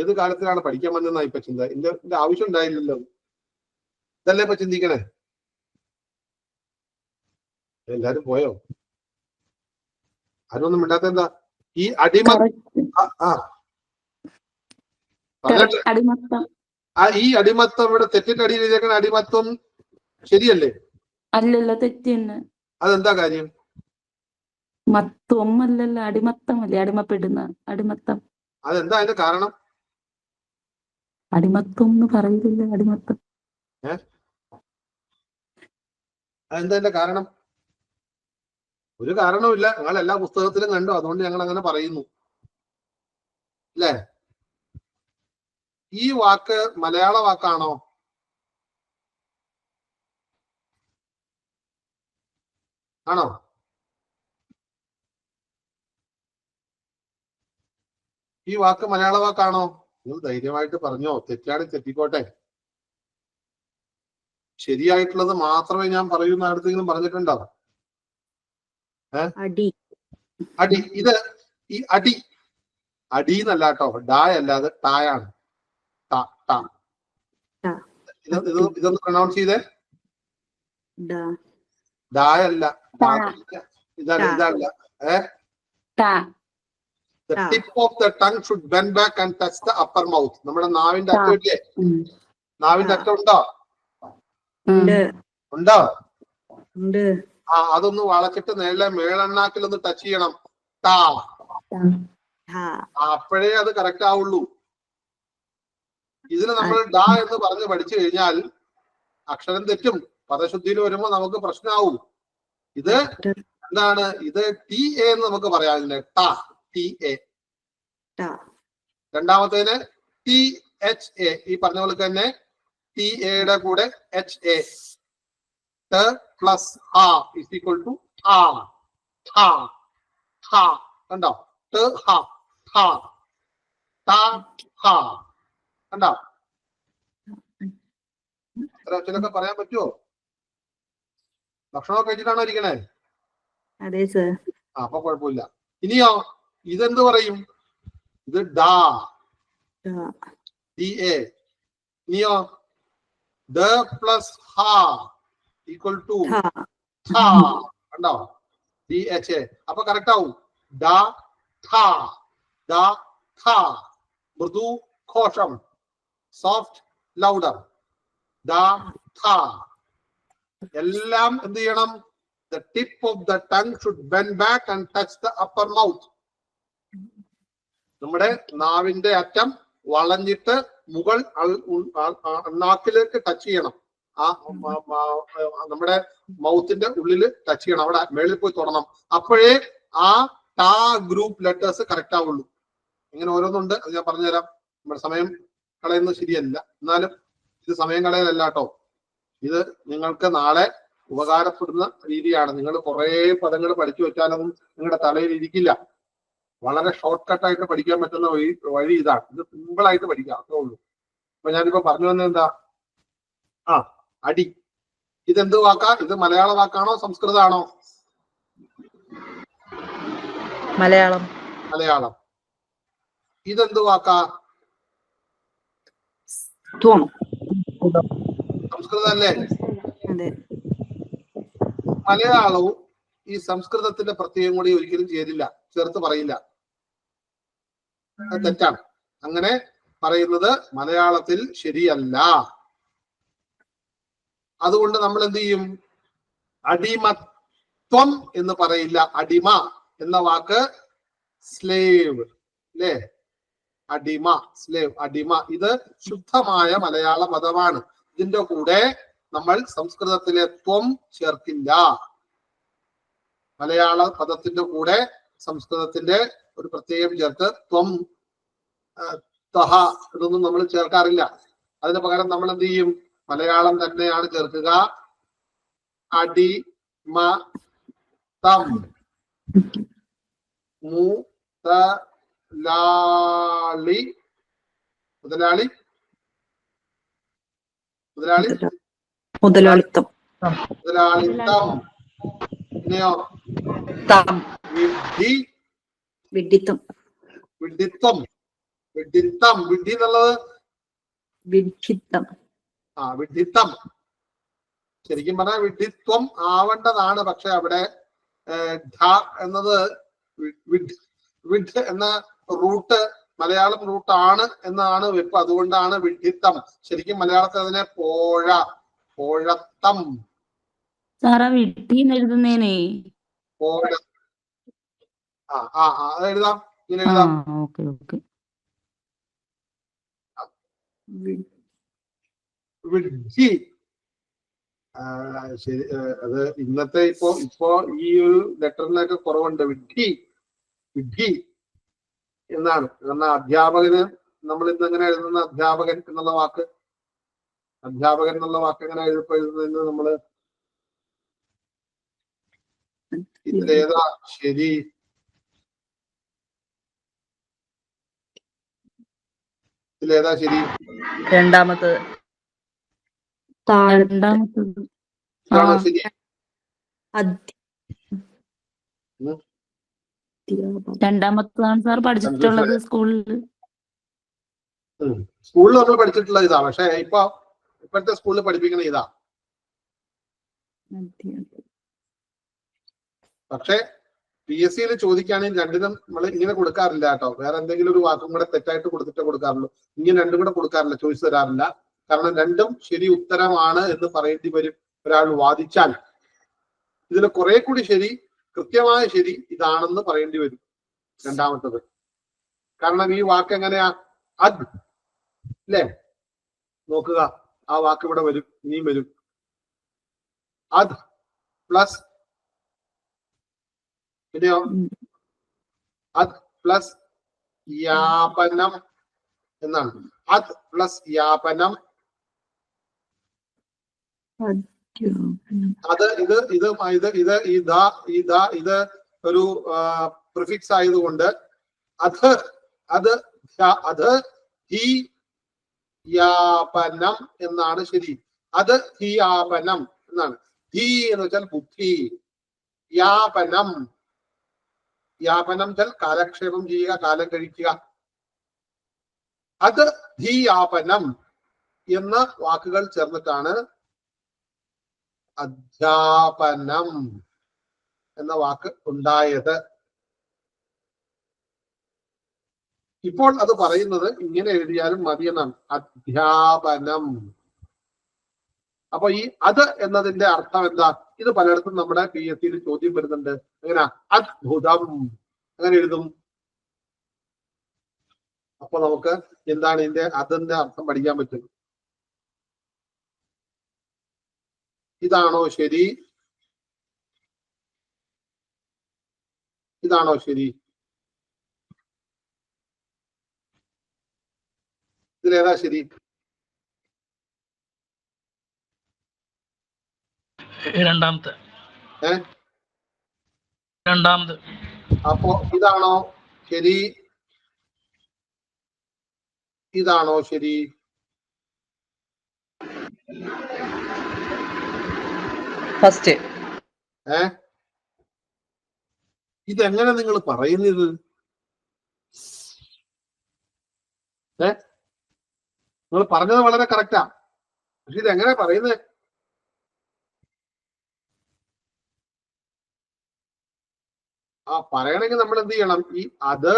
A: ഏത് കാലത്തിലാണ് പഠിക്കാൻ വന്നതെന്നാ ഇപ്പൊ ചിന്ത. ഇതിന്റെ ആവശ്യം ഉണ്ടായില്ലല്ലോ. ഇതല്ലേ ഇപ്പൊ ചിന്തിക്കണേ? എല്ലാരും പോയോ? ആരും ഒന്നും മിണ്ടാത്ത എന്താ? ഈ ഈ അടിമത്തം ഇവിടെ തെറ്റിന്റെ അടിയിൽ എഴുതിയേക്കുന്ന അടിമത്തം ശരിയല്ലേ?
C: അല്ലല്ലോ, തെറ്റ് തന്നെ.
A: അതെന്താ കാര്യം?
C: മത്വം അല്ലല്ലോ, അടിമത്തം അല്ലേ? അടിമപ്പെടുന്ന അടിമത്തം.
A: അതെന്താ അതിന്റെ കാരണം?
C: അടിമത്തം എന്ന് പറയില്ല, അടിമത്തം.
A: അതെന്താ അതിന്റെ കാരണം? ഒരു കാരണവുമില്ല. ഞങ്ങൾ എല്ലാ പുസ്തകത്തിലും കണ്ടു, അതുകൊണ്ട് ഞങ്ങൾ അങ്ങനെ പറയുന്നു, അല്ലേ? ഈ വാക്ക് മലയാള വാക്കാണോ? ആണോ? ഈ വാക്ക് മലയാള വാക്കാണോ? നിങ്ങൾ ധൈര്യമായിട്ട് പറഞ്ഞോ. തെറ്റാണെങ്കിൽ തെറ്റിക്കോട്ടെ. ശരിയായിട്ടുള്ളത് മാത്രമേ ഞാൻ പറയുന്ന അടുത്തെങ്കിലും പറഞ്ഞിട്ടുണ്ടോ?
B: അടി.
A: അടി. ഇത് ഈ അടി, അടി എന്നല്ല കേട്ടോ, ഡായ് അല്ലാതെ ടായാണ്. ഇതൊന്ന് പ്രൊനൗൺസ് ചെയ്തേ. ഡായല്ല, ഇതല്ല. The tip of the tongue should bend back and touch the upper mouth. നമ്മുടെ നാവിന്റെ അറ്റം ഇല്ലേ? നാവിന്റെ അറ്റം ഉണ്ടോ? ഉണ്ടോ? അതൊന്ന് വളച്ചിട്ട് നേരെ മേളെണ്ണാക്കിലൊന്ന് ടച്ച് ചെയ്യണം. ടാ. അപ്പോഴേ അത് കറക്റ്റ് ആവുള്ളൂ. ഇതിന് നമ്മൾ ഡ എന്ന് പറഞ്ഞ് പഠിച്ചു കഴിഞ്ഞാൽ അക്ഷരം തെറ്റും, പദശുദ്ധിയിൽ വരുമ്പോ നമുക്ക് പ്രശ്നമാവും. ഇത് എന്താണ്? ഇത് ടി എ എന്ന് നമുക്ക് പറയാനില്ല. ട, ടി എ. രണ്ടാമത്തേന് ടി എച്ച് എ. ഈ പറഞ്ഞ പോലെ തന്നെ ടി എയുടെ കൂടെ എച്ച് എ. ട് പ്ലസ് ആ ഇസ് ഈക്വൽ ടു ആ. ഠ, ഠ. കണ്ടോ? ട് ഹ, ഠ, ട, ഹ. കണ്ടോ? അക്ഷരമൊക്കെ പറയാൻ പറ്റുമോ? ഭക്ഷണമൊക്കെ കഴിച്ചിട്ടാണോ ഇരിക്കണേ?
B: അതെ സർ.
A: അപ്പൊ കുഴപ്പമില്ല. ഇനിയോ ഇതെന്ത് പറയും? ഇത് ഡാ, ഡി എ. ഇനിയോ ഡ പ്ലസ് ഹ ഈക്വൽ ടു ഠ. കണ്ടോ? D H A. അപ്പൊ കറക്റ്റ് ആവും. ഡ ഠ, ഡ ഠ. മൃദു ഘോഷം, സോഫ്റ്റ് ലൗഡർ. ഡ ഠ. എല്ലാം എന്ത് ചെയ്യണം? The tip of the tongue should bend back and touch the upper mouth. നമ്മുടെ നാവിന്റെ അറ്റം വളഞ്ഞിട്ട് മുകൾ നാക്കിലേക്ക് ടച്ച് ചെയ്യണം. ആ നമ്മുടെ മൗത്തിന്റെ ഉള്ളിൽ ടച്ച് ചെയ്യണം. അവിടെ മേളിൽ പോയി തൊടണം. അപ്പോഴേ ആ ടാ ഗ്രൂപ്പ് ലെറ്റേഴ്സ് കറക്റ്റ് ആവുള്ളൂ. ഇങ്ങനെ ഓരോന്നുണ്ട്, അത് ഞാൻ പറഞ്ഞുതരാം. നമ്മുടെ സമയം കളയുന്നത് ശരിയല്ല, എന്നാലും ഇത് സമയം കളയലല്ല കേട്ടോ. ഇത് നിങ്ങൾക്ക് നാളെ ഉപകാരപ്പെടുന്ന രീതിയാണ്. നിങ്ങൾ കുറെ പദങ്ങൾ പഠിച്ചു വെച്ചാലൊന്നും നിങ്ങളുടെ തലയിൽ ഇരിക്കില്ല. വളരെ ഷോർട്ട് കട്ടായിട്ട് പഠിക്കാൻ പറ്റുന്ന വഴി ഇതാണ്. ഇത് സിമ്പിൾ ആയിട്ട് പഠിക്കാം, അത്രേ ഉള്ളൂ. അപ്പൊ ഞാനിപ്പോ പറഞ്ഞു വന്നത് എന്താ? അടി. ഇതെന്ത് വാക്കാ? ഇത് മലയാള വാക്കാണോ സംസ്കൃതമാണോ?
D: മലയാളം.
A: മലയാളം. ഇതെന്ത് വാക്കാ? സംസ്കൃതം അല്ലേ? മലയാളവും ഈ സംസ്കൃതത്തിന്റെ പ്രത്യേകം കൂടി ഒരിക്കലും ചേരില്ല, ചേർത്ത് പറയില്ല. തെറ്റാണ്. അങ്ങനെ പറയുന്നത് മലയാളത്തിൽ ശരിയല്ല. അതുകൊണ്ട് നമ്മൾ എന്ത് ചെയ്യും? അടിമത്വം എന്ന് പറയില്ല. അടിമ എന്ന വാക്ക് സ്ലേവ് അല്ലേ? അടിമ, സ്ലേവ്, അടിമ. ഇത് ശുദ്ധമായ മലയാള പദമാണ്. ഇതിന്റെ കൂടെ നമ്മൾ സംസ്കൃതത്തിലെ ത്വം ചേർക്കില്ല. മലയാള പദത്തിന്റെ കൂടെ സംസ്കൃതത്തിന്റെ ഒരു പ്രത്യേകം ചേർത്ത് ത്വം, തഹ ഇതൊന്നും നമ്മൾ ചേർക്കാറില്ല. അതിന് പകരം നമ്മൾ എന്ത് ചെയ്യും? മലയാളം തന്നെയാണ് ചേർക്കുക. അടി മ തം. മുതലാളി, മുതലാളി, മുതലാളി,
B: മുതലാളിത്തം.
A: മുതലാളിത്തം. പിന്നെയോ വിഡ്ഢി,
B: വിഡ്ഢിത്തം.
A: വിഡ്ഢിത്തം, വിഡ്ഢിത്തം. വിഡ്ഢി എന്നുള്ളത്
B: വിഡ്ഢിത്തം.
A: വിഡ്ഢിത്തം. ശരിക്കും പറഞ്ഞാൽ വിഡ്ഢിത്വം ആവേണ്ടതാണ്. പക്ഷെ അവിടെ ഢ എന്നത് വിഡ് എന്ന റൂട്ട് മലയാളം റൂട്ടാണ് എന്നാണ് വെപ്പ്. അതുകൊണ്ടാണ് വിഡ്ഢിത്തം. ശരിക്കും മലയാളത്തിൽ അതിനെ പോഴ, പോഴത്തം.
C: സാറാ വിഡ്ഢിന്ന് എഴുതുന്നേനെ
A: പോഴ. അത് എഴുതാം, ഇങ്ങനെ എഴുതാം.
C: Okay okay.
A: വിഡ്ഢി. ശരി. അത് ഇന്നത്തെ ഇപ്പോ ഈ ഒരു ലെറ്ററിനൊക്കെ കുറവുണ്ട്. വിഡ്ഢി, വിഡ്ഢി എന്നാണ്. കാരണം അധ്യാപകന് നമ്മൾ ഇന്ന് എങ്ങനെ എഴുതുന്ന അധ്യാപകൻ എന്നുള്ള വാക്ക്, അധ്യാപകൻ എന്നുള്ള വാക്ക് എങ്ങനെ എഴുതുന്നതിന് നമ്മള് ഇതിലേതാ ശരി? ഇതിലേതാ ശരി?
D: രണ്ടാമത്തത്.
C: രണ്ടാമത്തത്.
A: ഇതാണോ ശരി?
C: രണ്ടാമത്തതാണ് സാർ പഠിച്ചിട്ടുള്ളത് സ്കൂളിൽ.
A: സ്കൂളിൽ നമ്മൾ പഠിച്ചിട്ടുള്ള ഇതാ. പക്ഷെ ഇപ്പോഴത്തെ സ്കൂളിൽ പഠിപ്പിക്കുന്ന ഇതാ. പക്ഷെ PSC ചോദിക്കുകയാണെങ്കിൽ രണ്ടിനും നമ്മൾ ഇങ്ങനെ കൊടുക്കാറില്ല കേട്ടോ. വേറെ എന്തെങ്കിലും ഒരു വാക്കും കൂടെ തെറ്റായിട്ട് കൊടുത്തിട്ടേ കൊടുക്കാറുള്ളൂ. ഇങ്ങനെ രണ്ടും കൂടെ കൊടുക്കാറില്ല, ചോയ്സ് തരാറില്ല. കാരണം രണ്ടും ശരി ഉത്തരമാണ് എന്ന് പറയേണ്ടി വരും ഒരാൾ വാദിച്ചാൽ. ഇതിൽ കുറെ കൂടി ശരി, കൃത്യമായ ശരി ഇതാണെന്ന് പറയേണ്ടി വരും രണ്ടാമത്തത്. കാരണം ഈ വാക്ക് എങ്ങനെയാ? അദ് അല്ലേ? നോക്കുക, ആ വാക്ക് ഇവിടെ വരും, ഇനിയും വരും. അത് പ്ലസ് പിന്നെയോ അത് പ്ലസ് യാപനം എന്നാണ്. അത് പ്ലസ് യാപനം. അത് ഇത് ഇത് ഇത് ഇത് ഇത് ഒരു പ്രിഫിക്സ് ആയതുകൊണ്ട് അത് അത് അത് ഹി യാപനം എന്നാണ് ശരി. അത് ഹിയാപനം എന്നാണ്. ഹി എന്ന് വെച്ചാൽ ബുദ്ധി, യാപനം യാപനം വെച്ചാൽ കാലക്ഷേപം ചെയ്യുക, കാലം കഴിക്കുക. അത് ധിയാപനം എന്ന വാക്കുകൾ ചേർന്നിട്ടാണ് അധ്യാപനം എന്ന വാക്ക് ഉണ്ടായത്. ഇപ്പോൾ അത് പറയുന്നത് ഇങ്ങനെ എഴുതിയാലും മതിയെന്നാണ്, അധ്യാപനം. അപ്പൊ ഈ അത് എന്നതിന്റെ അർത്ഥം എന്താ? ഇത് പലയിടത്തും നമ്മുടെ PSC ചോദ്യം വരുന്നുണ്ട്. എങ്ങനെയാ? അദ്ഭുതം. അങ്ങനെ എഴുതും. അപ്പൊ നമുക്ക് എന്താണ് ഇതിന്റെ അതിന്റെ അർത്ഥം പഠിക്കാൻ പറ്റും. ഇതാണോ ശരി? ഇതാണോ ശരി? ഇതിലേതാ ശരി?
E: രണ്ടാമത്തെ. രണ്ടാമത്.
A: അപ്പോ ഇതാണോ ശരി? ഇതാണോ ശരി?
D: ഫസ്റ്റ്.
A: ഇതെങ്ങനെ നിങ്ങൾ പറയുന്നത്? നിങ്ങൾ പറഞ്ഞത് വളരെ കറക്റ്റാ, പക്ഷെ ഇതെങ്ങനെ പറയുന്നത്? ആ പറയണമെങ്കിൽ നമ്മൾ എന്ത് ചെയ്യണം? ഈ അത്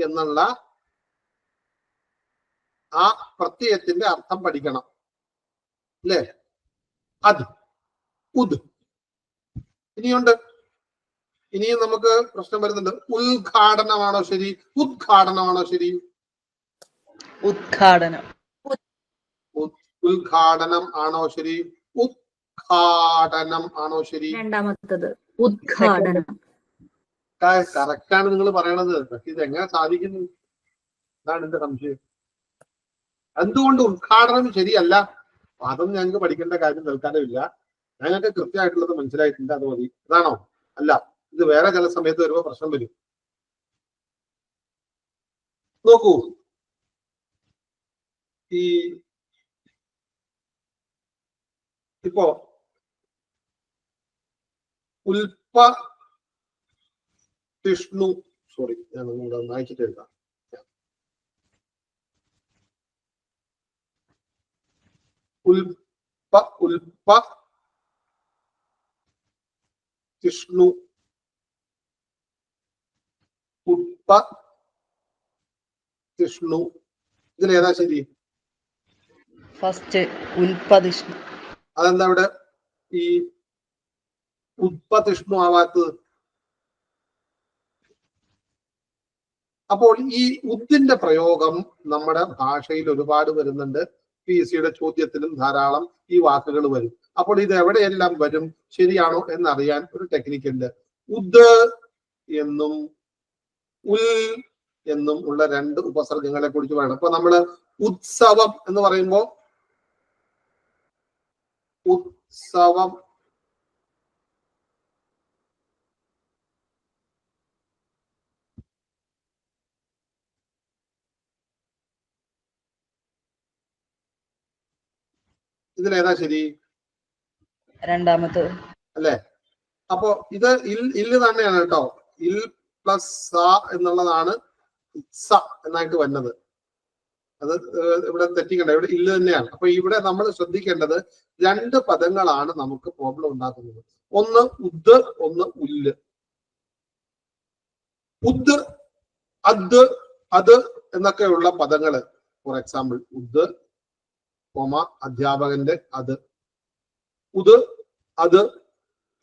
A: എന്നുള്ള ആ പ്രത്യയത്തിന്റെ അർത്ഥം പഠിക്കണം, അല്ലേ? അത് ഉദ്. ഇനിയുണ്ട്, ഇനിയും നമുക്ക് പ്രശ്നം വരുന്നുണ്ട്. ഉദ്ഘാടനമാണോ ശരി? ഉദ്ഘാടനമാണോ ശരി?
D: ഉദ്ഘാടനം.
A: ഉദ്ഘാടനം ആണോ ശരി? ഉദ്ഘാടനം ആണോ ശരി?
B: രണ്ടാമത്തത് ഉദ്ഘാടനം.
A: കറക്റ്റാണ് നിങ്ങൾ പറയണത്, പക്ഷെ ഇത് എങ്ങനെ സാധിക്കുന്നു? അതാണ് എന്റെ സംശയം. എന്തുകൊണ്ട് ഉദ്ഘാടനം ശരിയല്ല? അതൊന്നും ഞങ്ങൾക്ക് പഠിക്കേണ്ട കാര്യം തൽക്കാലമില്ല. ഞങ്ങൾക്ക് കൃത്യമായിട്ടുള്ളത് മനസ്സിലായിട്ടുണ്ട്, അത് മതി. അതാണോ? അല്ല, ഇത് വേറെ ചില സമയത്ത് വരുമ്പോ പ്രശ്നം വരും. നോക്കൂ, ഈ ഇപ്പോ ഉൽപ്പതിഷ്ണു, സോറി, ഞാൻ ഒന്നുകൂടെ വായിച്ചിട്ട് എഴുതാം. ഉൽപ്പതിഷ്ണു, ഉൽപ്പതിഷ്ണു, ഇതിലേതാ ശരി?
D: ഫസ്റ്റ് ഉൽപ്പതിഷ്ണു.
A: അതെന്താ ഇവിടെ ഈ ഉൽപ്പതിഷ്ണു ആവാത്തത്? അപ്പോൾ ഈ ഉദ്ദിന്റെ പ്രയോഗം നമ്മുടെ ഭാഷയിൽ ഒരുപാട് വരുന്നുണ്ട്. PSC ചോദ്യത്തിലും ധാരാളം ഈ വാക്കുകൾ വരും. അപ്പോൾ ഇത് എവിടെയെല്ലാം വരും, ശരിയാണോ എന്നറിയാൻ ഒരു ടെക്നിക്ക് ഉണ്ട്. ഉദ് എന്നും ഉൽ എന്നും ഉള്ള രണ്ട് ഉപസർഗങ്ങളെ കുറിച്ച് പറയണം. അപ്പൊ നമ്മള് ഉത്സവം എന്ന് പറയുമ്പോ ഉത്സവം, ഇതിലേതാ ശരി?
D: രണ്ടാമത്തത്
A: അല്ലേ? അപ്പോ ഇത് ഇല്ല് തന്നെയാണ് കേട്ടോ. ഇൽ പ്ലസ് സ എന്നുള്ളതാണ് സ എന്നായിട്ട് വരുന്നത്. അത് ഇവിടെ തെറ്റിക്കണ്ട, ഇവിടെ ഇല്ല് തന്നെയാണ്. അപ്പൊ ഇവിടെ നമ്മൾ ശ്രദ്ധിക്കേണ്ടത് രണ്ട് പദങ്ങളാണ് നമുക്ക് പ്രോബ്ലം ഉണ്ടാക്കുന്നത്. ഒന്ന് ഉദ്, ഒന്ന് ഉല്ല്. ഉദ്, അത്, അത് എന്നൊക്കെയുള്ള പദങ്ങള്, ഫോർ എക്സാമ്പിൾ ഉദ് അധ്യാപകന്റെ അത്, ഉദ് അത്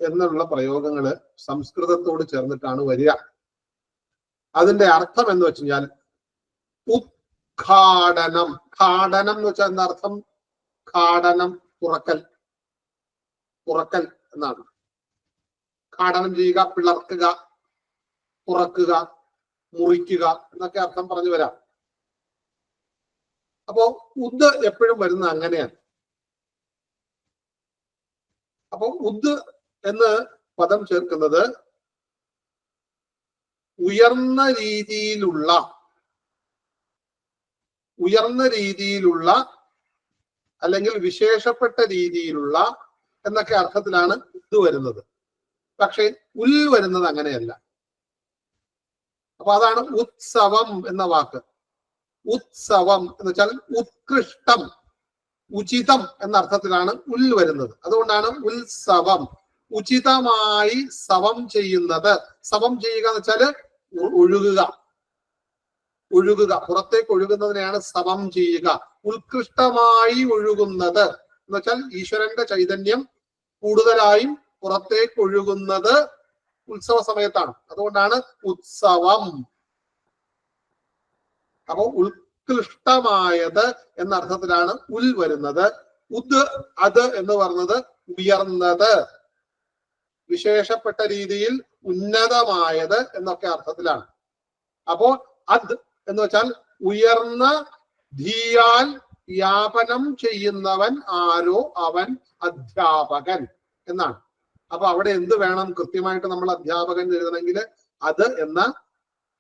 A: എന്നുള്ള പ്രയോഗങ്ങള് സംസ്കൃതത്തോട് ചേർന്നിട്ടാണ് വരിക. അതിന്റെ അർത്ഥം എന്ന് വെച്ച് കഴിഞ്ഞാൽ ഉദ്ഘാടനം. ഘാടനം എന്ന് വെച്ചാൽ എന്താ അർത്ഥം? ഘാടനം, തുറക്കൽ. തുറക്കൽ എന്നാണ്. ഘാടനം ചെയ്യുക, പിളർക്കുക, തുറക്കുക, മുറിക്കുക എന്നൊക്കെ അർത്ഥം പറഞ്ഞു വരാം. അപ്പോ ഉദ് എപ്പോഴും വരുന്നത് അങ്ങനെയാണ്. അപ്പൊ ഉദ് എന്ന് പദം ചേർക്കുന്നത് ഉയർന്ന രീതിയിലുള്ള അല്ലെങ്കിൽ വിശേഷപ്പെട്ട രീതിയിലുള്ള എന്നൊക്കെ അർത്ഥത്തിലാണ് ഉദ് വരുന്നത്. പക്ഷെ ഉൽ വരുന്നത് അങ്ങനെയല്ല. അപ്പൊ അതാണ് ഉത്സവം എന്ന വാക്ക്. ഉത്സവം എന്ന് വെച്ചാൽ ഉത്കൃഷ്ടം, ഉചിതം എന്ന അർത്ഥത്തിലാണ് ഉൽ വരുന്നത്. അതുകൊണ്ടാണ് ഉത്സവം. ഉചിതമായി സവം ചെയ്യുന്നത്. സവം ചെയ്യുക എന്ന് വെച്ചാല് ഒഴുകുക, ഒഴുകുക, പുറത്തേക്ക് ഒഴുകുന്നതിനെയാണ് സമം ചെയ്യുക. ഉത്കൃഷ്ടമായി ഒഴുകുന്നത് എന്ന് വെച്ചാൽ ഈശ്വരന്റെ ചൈതന്യം കൂടുതലായും പുറത്തേക്ക് ഒഴുകുന്നത് ഉത്സവ സമയത്താണ്. അതുകൊണ്ടാണ് ഉത്സവം. അപ്പൊ ഉത്കൃഷ്ടമായത് എന്ന അർത്ഥത്തിലാണ് ഉൽ വരുന്നത്. ഉദ്, അത് എന്ന് പറഞ്ഞത് ഉയർന്നത്, വിശേഷപ്പെട്ട രീതിയിൽ ഉന്നതമായത് എന്നൊക്കെ അർത്ഥത്തിലാണ്. അപ്പോ അത് എന്ന് വെച്ചാൽ ഉയർന്ന ധീയാൽ വ്യാപനം ചെയ്യുന്നവൻ ആരോ അവൻ അധ്യാപകൻ എന്നാണ്. അപ്പൊ അവിടെ എന്ത് വേണം? കൃത്യമായിട്ട് നമ്മൾ അധ്യാപകൻ എഴുതണമെങ്കിൽ അത് എന്ന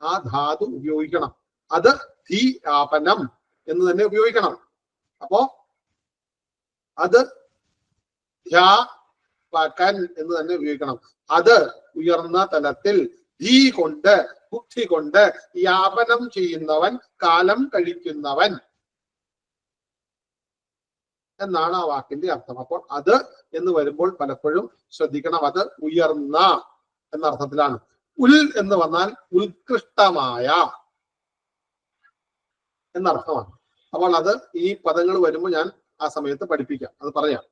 A: ആ ധാതു ഉപയോഗിക്കണം. അത് ധീ വ്യാപനം എന്ന് തന്നെ ഉപയോഗിക്കണം. അപ്പോ അത് ധ്യാപകൻ എന്ന് തന്നെ ഉപയോഗിക്കണം. അത് ഉയർന്ന തലത്തിൽ ധീ കൊണ്ട്, ബുദ്ധി കൊണ്ട് വ്യാപനം ചെയ്യുന്നവൻ, കാലം കഴിക്കുന്നവൻ എന്നാണ് ആ വാക്കിന്റെ അർത്ഥം. അപ്പോൾ അത് എന്ന് വരുമ്പോൾ പലപ്പോഴും ശ്രദ്ധിക്കണം, അത് ഉയർന്ന എന്ന അർത്ഥത്തിലാണ്. ഉൽ എന്ന് വന്നാൽ ഉത്കൃഷ്ടമായ എന്നർത്ഥമാണ്. അപ്പോൾ അത് ഈ പദങ്ങൾ വരുമ്പോൾ ഞാൻ ആ സമയത്ത് പഠിപ്പിക്കാം, അത് പറയാം.